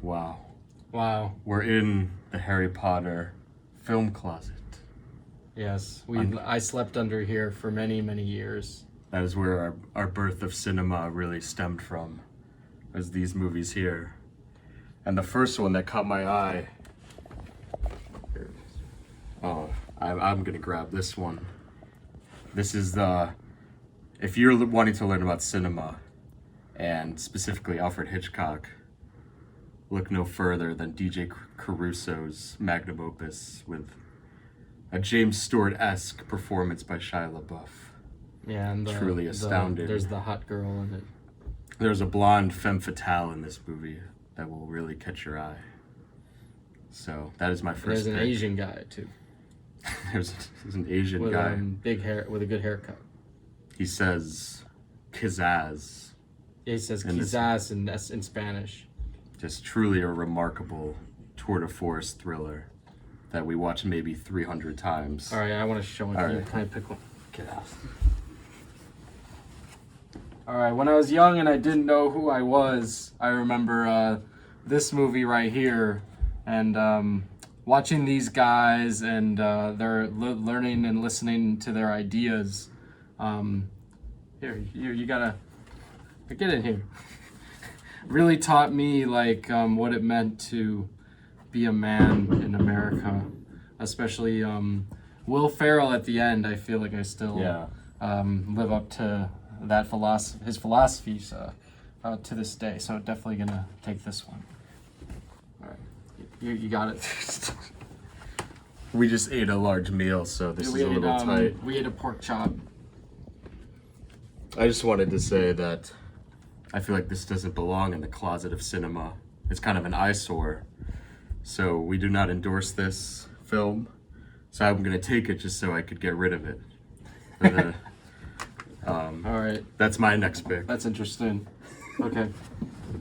Wow. Wow. We're in the Harry Potter film closet. Yes, I slept under here for many, many years. That is where our birth of cinema really stemmed from, as these movies here. And the first one that caught my eye, I'm gonna grab this one. This is if you're wanting to learn about cinema, and specifically Alfred Hitchcock, look no further than DJ Caruso's magnum opus with a James Stewart-esque performance by Shia LaBeouf. Yeah, and Truly astounding. There's the hot girl in it. There's a blonde femme fatale in this movie that will really catch your eye. So that is my first There's an pick. Asian guy too. there's an Asian with guy. Big hair with a good haircut. He says "kizazz." He says In this- quizás in Spanish. Just truly a remarkable tour de force thriller that we watched maybe 300 times. All right, I want to show it All to you. right. Can I pick one? Get out. All right, when I was young and I didn't know who I was, I remember this movie right here, and watching these guys and they're learning and listening to their ideas. Here, you gotta get in here. Really taught me like what it meant to be a man in America, especially Will Ferrell at the end. I feel like I still live up to that his philosophies to this day. So definitely gonna take this one. All right, you got it. We just ate a large meal, so this is a little tight. We ate a pork chop. I just wanted to say that I feel like this doesn't belong in the closet of cinema. It's kind of an eyesore. So we do not endorse this film. So I'm going to take it just so I could get rid of it. All right, That's my next pick. that's interesting. Okay,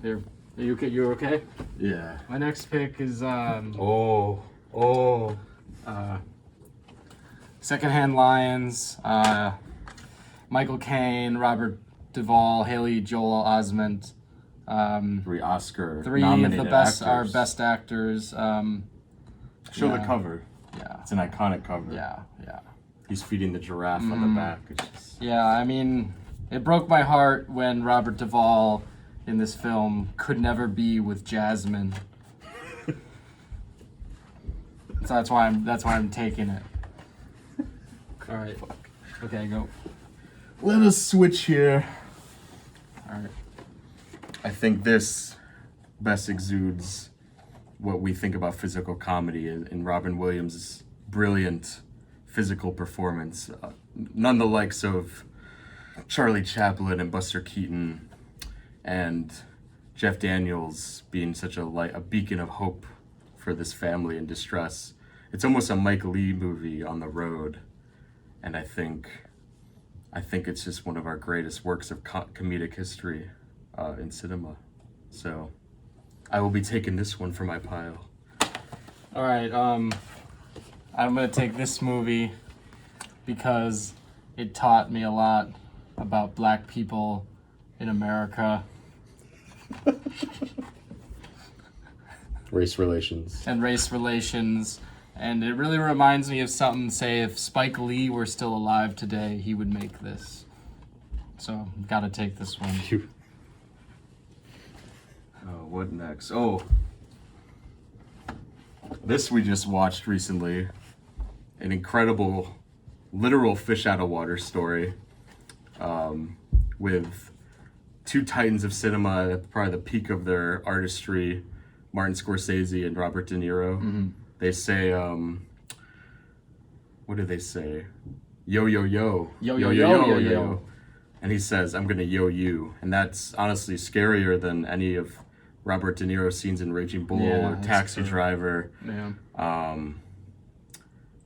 here. Are you okay? You're okay? Yeah. My next pick is Secondhand Lions, Michael Caine, Robert Duvall, Haley Joel Osment. 3 Oscar Three of the nominated best actors. best actors. Show the yeah. cover. Yeah, It's an iconic cover. yeah. He's feeding the giraffe on the back. It's just... Yeah, I mean, it broke my heart when Robert Duvall in this film could never be with Jasmine. So that's why I'm taking it. All right. Okay, go. Let us switch here. All right. I think this best exudes what we think about physical comedy in Robin Williams' brilliant physical performance. None the likes of Charlie Chaplin and Buster Keaton and Jeff Daniels being such a beacon of hope for this family in distress. It's almost a Mike Leigh movie on the road, and I think it's just one of our greatest works of comedic history in cinema. So I will be taking this one for my pile. All right. I'm gonna take this movie because it taught me a lot about black people in America Race relations. and race relations. And it really reminds me of something, say, if Spike Lee were still alive today, he would make this. So, gotta take this one. What next? Oh, this we just watched recently. An incredible, literal fish out of water story with 2 titans of cinema at probably the peak of their artistry, Martin Scorsese and Robert De Niro. Mm-hmm. They say, what do they say? Yo, yo, yo. Yo, yo, yo, yo, yo. And he says, I'm going to yo you. And that's honestly scarier than any of Robert De Niro's scenes in Raging Bull or that's Taxi true. Driver. Yeah.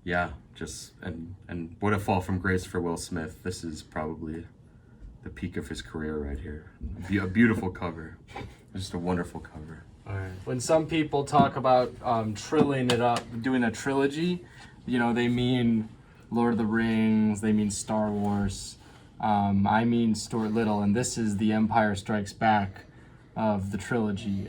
Yeah, just, and what a fall from grace for Will Smith. This is probably the peak of his career right here. A beautiful cover. Just a wonderful cover. All right. When some people talk about trilling it up, doing a trilogy, they mean Lord of the Rings, they mean Star Wars. I mean Stuart Little, and this is The Empire Strikes Back of the trilogy.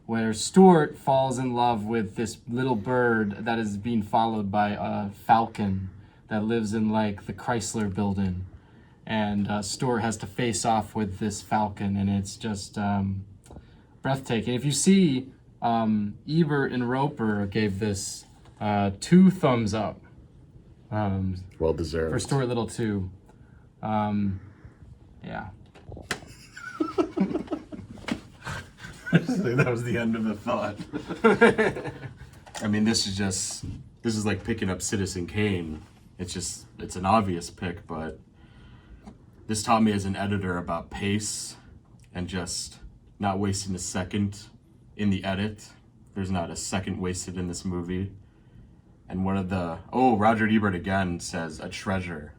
where Stuart falls in love with this little bird that is being followed by a falcon that lives in like the Chrysler building. And Stuart has to face off with this falcon, and it's just breathtaking. If you see, Ebert and Roper gave this 2 thumbs up. Well deserved. For Stuart Little 2. Yeah. That was the end of the thought. I mean, this is like picking up Citizen Kane. It's an obvious pick, but this taught me as an editor about pace and just not wasting a second in the edit. There's not a second wasted in this movie. And Roger Ebert again says, a treasure.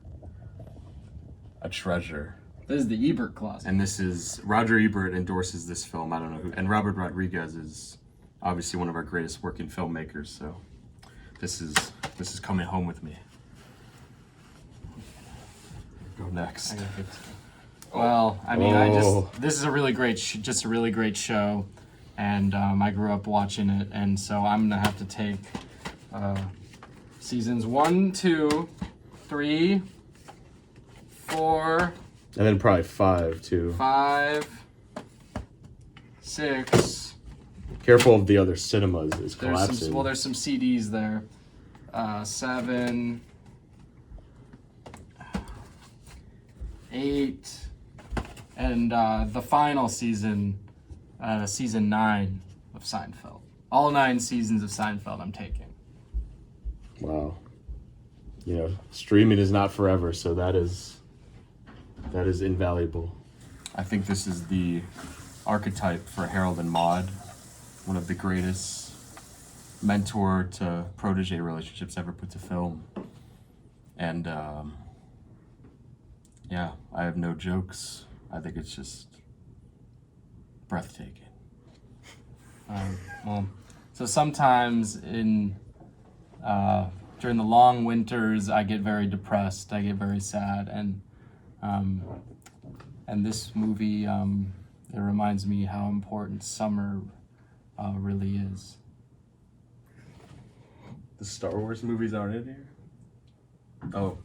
A treasure. This is the Ebert closet. And this is, Roger Ebert endorses this film. I don't know who, and Robert Rodriguez is obviously one of our greatest working filmmakers. So this is coming home with me. Go next. Well, I mean, this is a really great, just a really great show, and I grew up watching it, and so I'm gonna have to take seasons 1, 2, 3, 4, And then probably 5 too. 5, 6. Careful of the other cinemas is collapsing. There's some CDs there. 7, 8, and the final season, season 9 of Seinfeld. All 9 seasons of Seinfeld I'm taking. Wow. You know, streaming is not forever, so that is invaluable. I think this is the archetype for Harold and Maude, one of the greatest mentor to protege relationships ever put to film. And yeah, I have no jokes. I think it's just breathtaking. Well, so sometimes during the long winters, I get very depressed. I get very sad, and this movie it reminds me how important summer really is. The Star Wars movies aren't in here? Oh.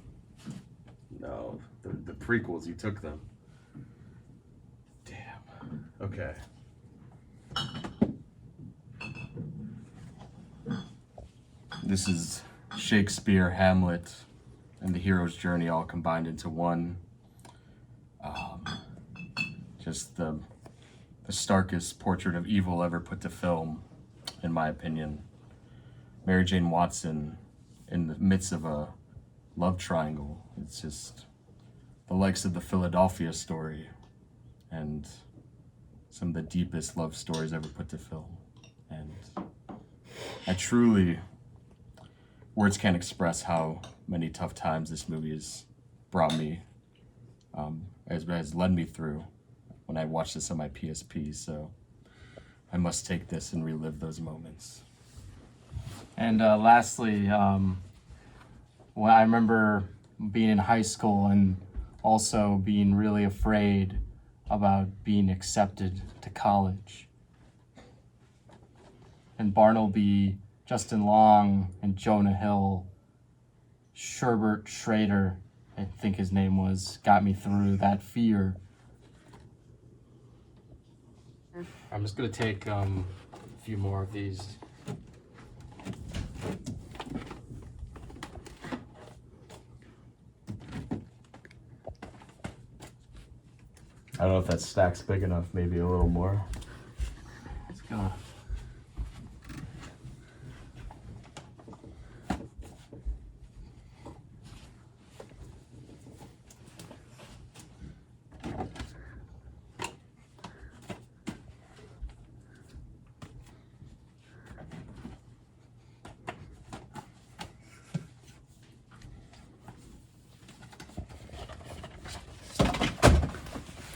No, the prequels, you took them. Damn. Okay. This is Shakespeare, Hamlet, and the hero's journey all combined into one. Just the starkest portrait of evil ever put to film, in my opinion. Mary Jane Watson in the midst of a love triangle. It's just the likes of the Philadelphia Story and some of the deepest love stories ever put to film. And I truly, words can't express how many tough times this movie has brought me, has led me through when I watched this on my PSP. So I must take this and relive those moments. And lastly, when I remember being in high school and also being really afraid about being accepted to college. And Bartleby, Justin Long, and Jonah Hill, Sherbert Schrader, I think his name was, got me through that fear. I'm just gonna take a few more of these. I don't know if that stack's big enough, maybe a little more. Let's go.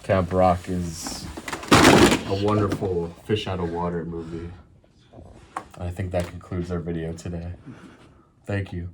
Camp Rock is a wonderful fish out of water movie. I think that concludes our video today. Thank you.